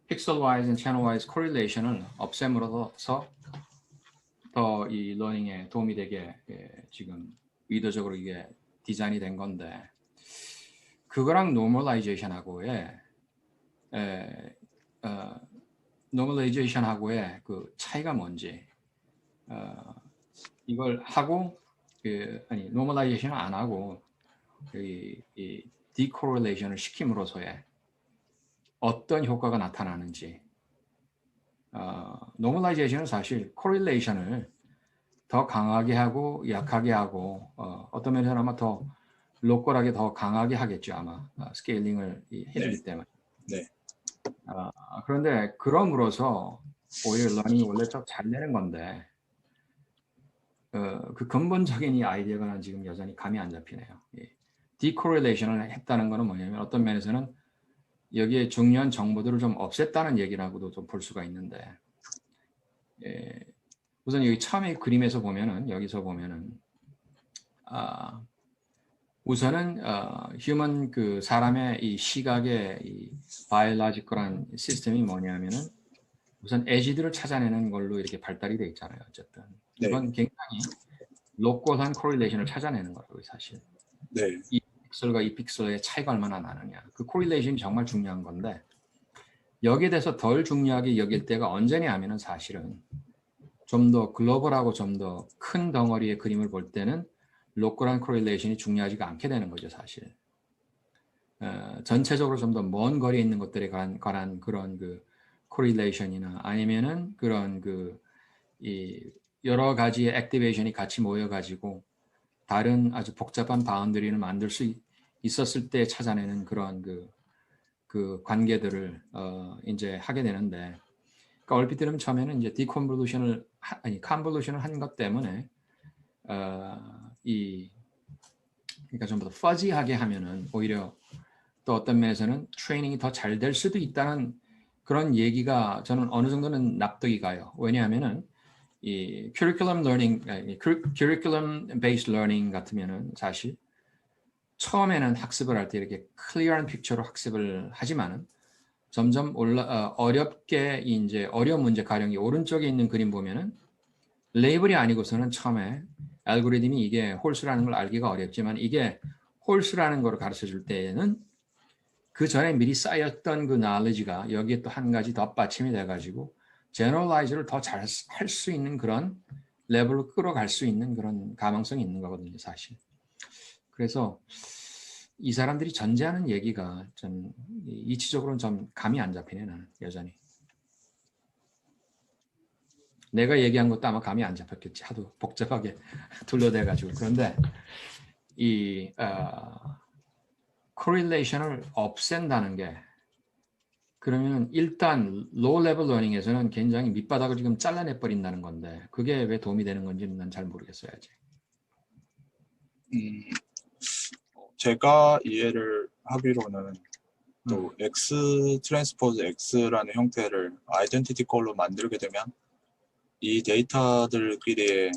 픽셀 와이즈 and 채널 와이즈 코릴레이션을 없앰으로써 더 이 러닝에 도움이 되게 지금 의도적으로 이게 디자인이 된 건데 그거랑 노멀라이제이션하고의 노멀라이제이션하고의 그 차이가 뭔지 이걸 하고 아니 노멀라이제이션을 안 하고 이 디코릴레이션을 시킴으로써의 어떤 효과가 나타나는지 노멀라이제이션은 사실 코릴레이션을 더 강하게 하고 약하게 하고 어떤 면에서는 아마 더 로컬하게 더 강하게 하겠죠 아마 스케일링을 해주기 때문에. 네. 그런데 그럼으로써 오히려 러닝이 원래 좀 잘 되는 건데 그 근본적인 이 아이디어가 난 지금 여전히 감이 안 잡히네요. 디코릴레이션을 했다는 거는 뭐냐면 어떤 면에서는 여기에 중요한 정보들을 좀 없앴다는 얘기라고도 좀 볼 수가 있는데 우선 여기 처음에 그림에서 보면은 여기서 보면은 우선은 휴먼 그 사람의 이 시각의 이 바이올로지컬한 시스템이 뭐냐면은 우선 에지들을 찾아내는 걸로 이렇게 발달이 돼 있잖아요. 어쨌든 네. 이건 굉장히 로컬한 코릴레이션을 찾아내는 거라고 사실. 네. 이 픽셀과 이 픽셀의 차이가 얼마나 나느냐. 그 코릴레이션이 정말 중요한 건데 여기에 대해서 덜 중요하게 여길 때가 언제냐면은 사실은 좀 더 글로벌하고 좀 더 큰 덩어리의 그림을 볼 때는 로컬한 코릴레이션이 중요하지가 않게 되는 거죠 사실. 전체적으로 좀 더 먼 거리에 있는 것들에 관한 그런 그 코릴레이션이나 아니면은 그런 이 여러 가지의 액티베이션이 같이 모여가지고 다른 아주 복잡한 바운더리를 만들 수 있었을 때 찾아내는 그런 그 관계들을 이제 하게 되는데, 그러니까 얼핏 들으면 처음에는 이제 디컨볼루션을 컨볼루션을 한 것 때문에 그러니까 좀 더 퍼지하게 하면은 오히려 또 어떤 면에서는 트레이닝이 더 잘 될 수도 있다는 그런 얘기가 저는 어느 정도는 납득이 가요. 왜냐하면은 이 curriculum based learning 같으면은 사실 처음에는 학습을 할 때 이렇게 클리어한 픽처로 학습을 하지만은 점점 어렵게 이제 어려운 문제 가령이 오른쪽에 있는 그림 보면은 레이블이 아니고서는 처음에 알고리즘이 이게 홀수라는 걸 알기가 어렵지만 이게 홀수라는 걸 가르쳐 줄 때에는 그 전에 미리 쌓였던 그 knowledge가 여기에 또 한 가지 덧받침이 돼가지고 제너럴라이즈를 더 잘 할 수 있는 그런 레벨로 끌어갈 수 있는 그런 가능성이 있는 거거든요, 사실. 그래서 이 사람들이 전제하는 얘기가 좀 이치적으로는 좀 감이 안 잡히네, 나는 여전히. 내가 얘기한 것도 아마 감이 안 잡혔겠지. 하도 복잡하게 둘러대가지고. 그런데 이 코릴레이션을 없앤다는 게 그러면 일단 로우 레벨 러닝에서는 굉장히 밑바닥을 지금 잘라내 버린다는 건데 그게 왜 도움이 되는 건지는 난 잘 모르겠어요 아직. 제가 이해를 하기로는 또 X 트랜스포즈 X라는 형태를 아이덴티티 컬로 만들게 되면 이 데이터들끼리의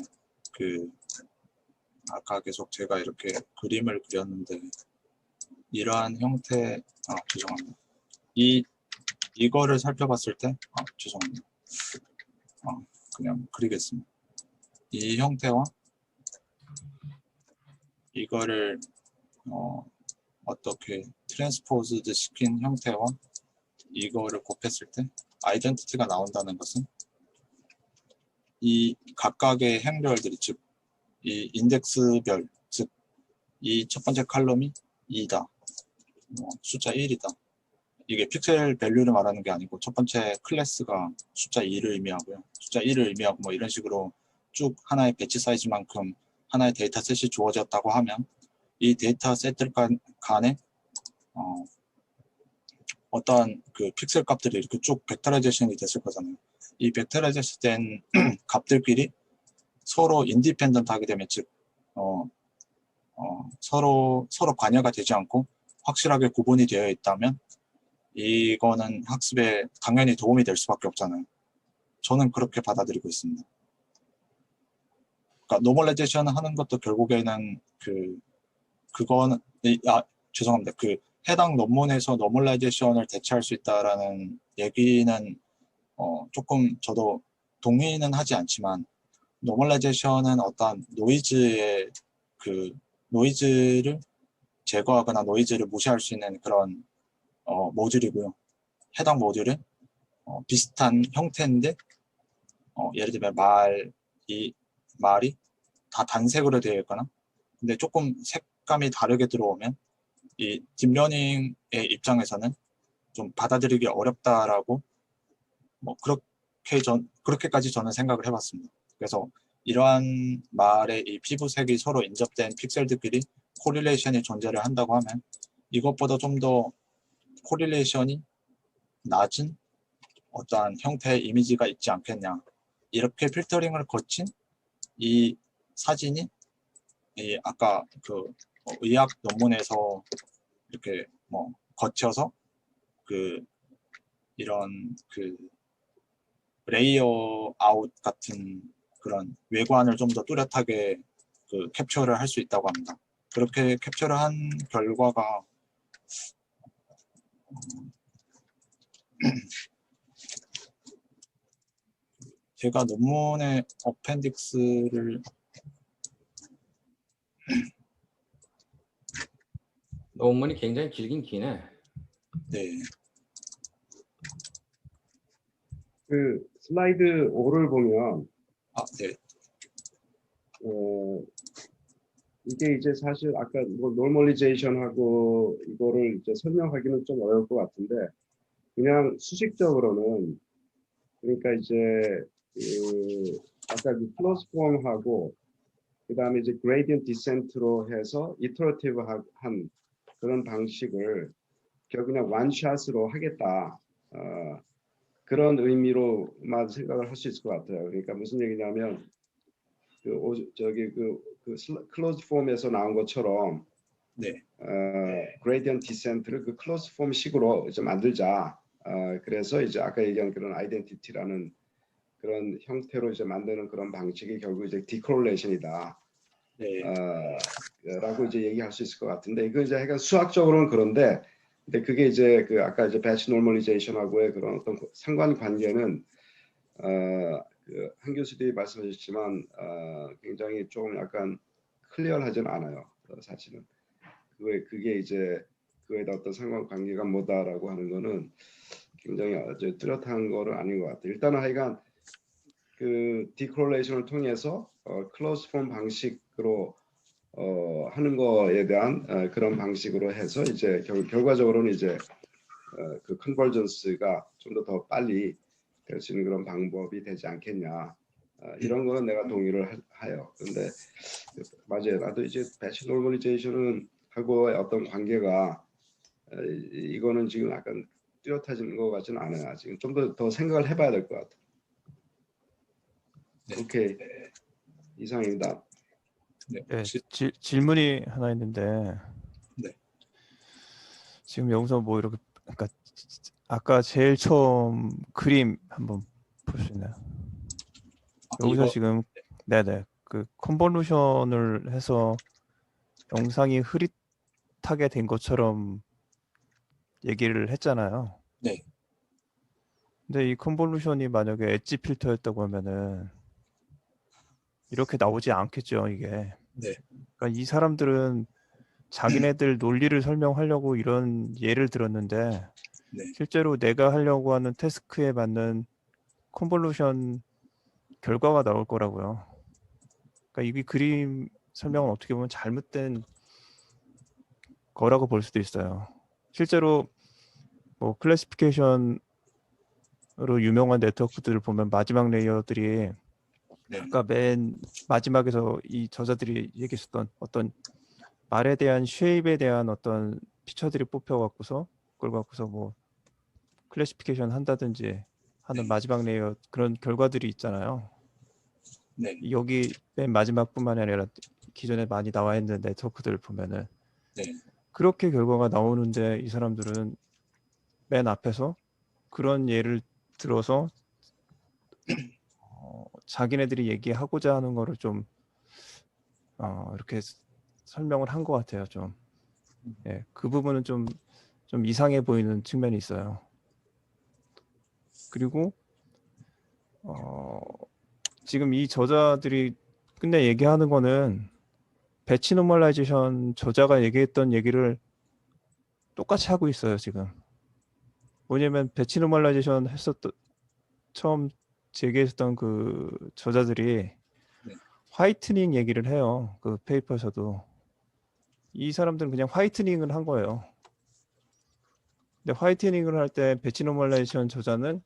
아까 계속 제가 이렇게 그림을 그렸는데 이러한 형태 죄송합니다. 이거를 살펴봤을 때 죄송합니다. 그냥 그리겠습니다. 이 형태와 이거를 어떻게 트랜스포즈드 시킨 형태와 이거를 곱했을 때 아이덴티티가 나온다는 것은 이 각각의 행렬들이 즉 이 인덱스별 즉 이 첫 번째 칼럼이 2다 숫자 1이다 이게 픽셀 밸류를 말하는 게 아니고 첫 번째 클래스가 숫자 2를 의미하고요 숫자 1을 의미하고 뭐 이런 식으로 쭉 하나의 배치 사이즈만큼 하나의 데이터셋이 주어졌다고 하면 이 데이터셋들 간에 어떠한 그 픽셀 값들이 이렇게 쭉 벡터라이제이션이 됐을 거잖아요. 이 벡터라이제이션 된 값들끼리 서로 인디펜던트 하게 되면, 즉 서로 관여가 되지 않고 확실하게 구분이 되어 있다면 이거는 학습에 당연히 도움이 될 수밖에 없잖아요. 저는 그렇게 받아들이고 있습니다. 그러니까 노멀라이제이션 하는 것도 결국에는 그거는 죄송합니다. 그 해당 논문에서 노멀라이제이션을 대체할 수 있다라는 얘기는 조금 저도 동의는 하지 않지만, 노멀라이제이션은 어떤 노이즈를 제거하거나 노이즈를 무시할 수 있는 그런 모듈이고요. 해당 모듈은 비슷한 형태인데 예를 들면 말이 다 단색으로 되어 있거나, 근데 조금 색감이 다르게 들어오면 이 딥러닝의 입장에서는 좀 받아들이기 어렵다라고 그렇게까지 저는 생각을 해봤습니다. 그래서 이러한 말의 이 피부색이 서로 인접된 픽셀들끼리 코릴레이션이 존재를 한다고 하면 이것보다 좀 더 코릴레이션이 낮은 어떠한 형태의 이미지가 있지 않겠냐, 이렇게 필터링을 거친 이 사진이 아까 그 의학 논문에서 이렇게 거쳐서 이런 레이어 아웃 같은 그런 외관을 좀 더 뚜렷하게 캡처를 할 수 있다고 합니다. 그렇게 캡처를 한 결과가 제가 논문의 어펜딕스를 논문이 굉장히 길긴 기네. 네, 그 슬라이드 5를 보면 네, 이게 이제 사실 아까 노멀리제이션하고 이거를 이제 설명하기는 좀 어려울 것 같은데, 그냥 수식적으로는, 그러니까 이제 아까 그 클로즈 폼하고 그다음에 이제 그레이디언트 디센트로 해서 이터러티브 한 그런 방식을 결국 그냥 원샷으로 하겠다, 그런 의미로만 생각을 할 수 있을 것 같아요. 그러니까 무슨 얘기냐면 클로즈 폼에서 나온 것처럼 네, 그레이디언트 디센트를 그 클로즈 폼 식으로 이제 만들자. 그래서 이제 아까 얘기한 그런 아이덴티티라는 그런 형태로 이제 만드는 그런 방식이 결국 이제 디코렐레이션이다. 네, 라고 이제 얘기할 수 있을 것 같은데, 이거 이제 약간 수학적으로는 그런데, 근데 그게 이제 아까 이제 배치 노멀리제이션하고의 그런 어떤 상관관계는 한 교수님이 말씀하셨지만 굉장히 조금 약간 클리어하지는 않아요. 사실은 그게 이제 그에 어떤 상관관계가 뭐다라고 하는 거는 굉장히 아주 뚜렷한 거는 아닌 것 같아요. 일단은 하여간 그 디코렐레이션을 통해서 클로즈 폼 방식으로 하는 거에 대한 그런 방식으로 해서 이제 결과적으로는 이제 그 컨버전스가 좀 더 빨리 될 수 있는 그런 방법이 되지 않겠냐, 이런 거는 내가 동의를 해요. 그런데 맞아요. 나도 이제 배치 노멀리제이션은 하고의 어떤 관계가 이거는 지금 약간 뚜렷해진 것 같지는 않아요. 지금 좀 더 생각을 해봐야 될 것 같아요. 네. 오케이, 이상입니다. 네. 네, 질문이 하나 있는데, 네. 지금 여기서 뭐 이렇게, 그러니까 아까 제일 처음 그림 한번 볼 수 있나요? 여기서 이거, 지금 네네, 그 컨볼루션을 해서 영상이 흐릿하게 된 것처럼 얘기를 했잖아요. 네. 근데 이 컨볼루션이 만약에 엣지 필터였다고 하면은 이렇게 나오지 않겠죠, 이게. 네. 그러니까 이 사람들은 자기네들 논리를 설명하려고 이런 예를 들었는데, 네. 실제로 내가 하려고 하는 태스크에 맞는 컨볼루션 결과가 나올 거라고요. 그러니까 이게 그림 설명은 어떻게 보면 잘못된 거라고 볼 수도 있어요. 실제로 뭐 클래시피케이션으로 유명한 네트워크들을 보면 마지막 레이어들이 네. 아까 맨 마지막에서 이 저자들이 얘기했었던 어떤 말에 대한 쉐입에 대한 어떤 피처들이 뽑혀갖고서 그걸 갖고서 뭐 클래시피케이션 한다든지 하는 마지막 레이어 그런 결과들이 있잖아요. 네, 여기 맨 마지막뿐만 아니라 기존에 많이 나와 있는 네트워크들을 보면은 네, 그렇게 결과가 나오는데 이 사람들은 맨 앞에서 그런 예를 들어서 자기네들이 얘기하고자 하는 거를 좀 이렇게 설명을 한 것 같아요. 좀 예, 그 부분은 좀 이상해 보이는 측면이 있어요. 그리고 지금 이 저자들이 끝내 얘기하는 거는 배치 노멀라이제이션 저자가 얘기했던 얘기를 똑같이 하고 있어요. 지금 뭐냐면 배치 노멀라이제이션 했었던 처음 제기했던 그 저자들이 네. 화이트닝 얘기를 해요. 그 페이퍼에서도 이 사람들은 그냥 화이트닝을 한 거예요. 근데 화이트닝을 할 때 배치 노멀라이제이션 저자는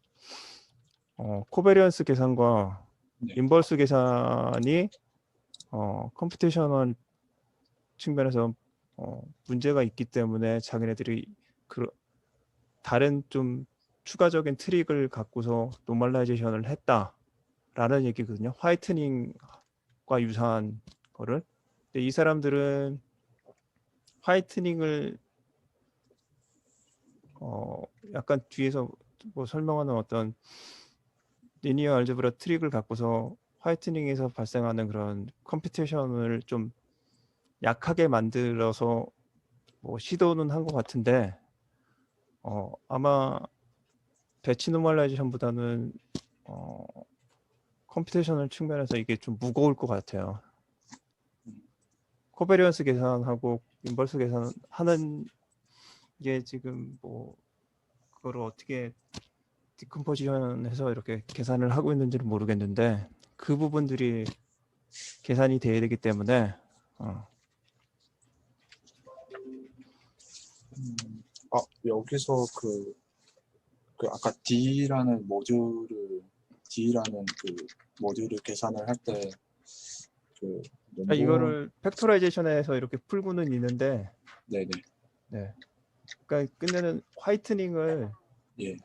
코베리언스 계산과 네. 인버스 계산이 컴퓨테이셔널 측면에서 문제가 있기 때문에 자기네들이 다른 좀 추가적인 트릭을 갖고서 노멀라이제이션을 했다라는 얘기거든요. 화이트닝과 유사한 거를. 근데 이 사람들은 화이트닝을 약간 뒤에서 뭐 설명하는 어떤 리니어 알제브라 트릭을 갖고서 화이트닝에서 발생하는 그런 컴퓨테이션을 좀 약하게 만들어서 뭐 시도는 한 것 같은데 아마 배치 노멀라이제이션보다는 컴퓨테이셔널 측면에서 이게 좀 무거울 것 같아요. 코베리언스 계산하고 인버스 계산하는 게 지금 뭐 그거를 어떻게 디컴포지션해서 이렇게 계산을 하고 있는지는 모르겠는데 그 부분들이 계산이 돼야 되기 때문에 여기서 그 아까 D라는 모듈을 계산을 할 때 그 이거를 팩토라이제이션에서 이렇게 풀고는 있는데 네네. 네. 그러니까 끝내는 화이트닝을 예.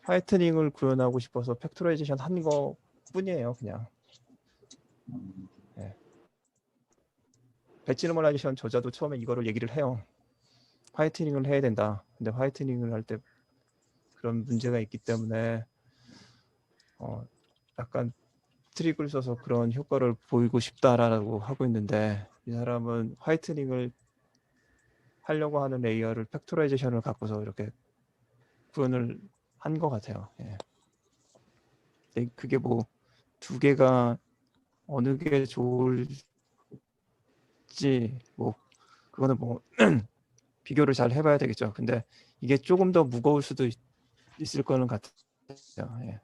구현하고 싶어서 팩토라이제이션 한 거 뿐이에요, 그냥. 네. 배치 노멀라이제이션 저자도 처음에 이거를 얘기를 해요. 화이트닝을 해야 된다. 근데 화이트닝을 할 때 그런 문제가 있기 때문에 약간 트릭을 써서 그런 효과를 보이고 싶다라고 하고 있는데 이 사람은 화이트닝을 하려고 하는 레이어를 팩토라이제이션을 갖고서 이렇게 구현을 한 것 같아요. 예. 근데 그게 뭐 두 개가 어느 게 좋을지 뭐 그거는 뭐 비교를 잘 해봐야 되겠죠. 근데 이게 조금 더 무거울 수도 있을 거는 같아요. 예.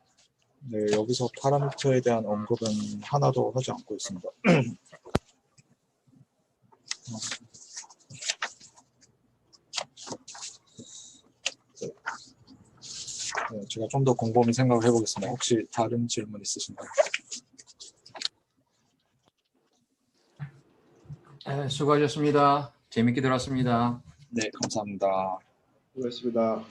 네, 여기서 파라미터에 대한 언급은 하나도 하지 않고 있습니다. 네, 제가 좀 더 곰곰이 생각을 해보겠습니다. 혹시 다른 질문 있으신가요? 네, 수고하셨습니다. 재밌게 들었습니다. 네, 감사합니다. 수고했습니다.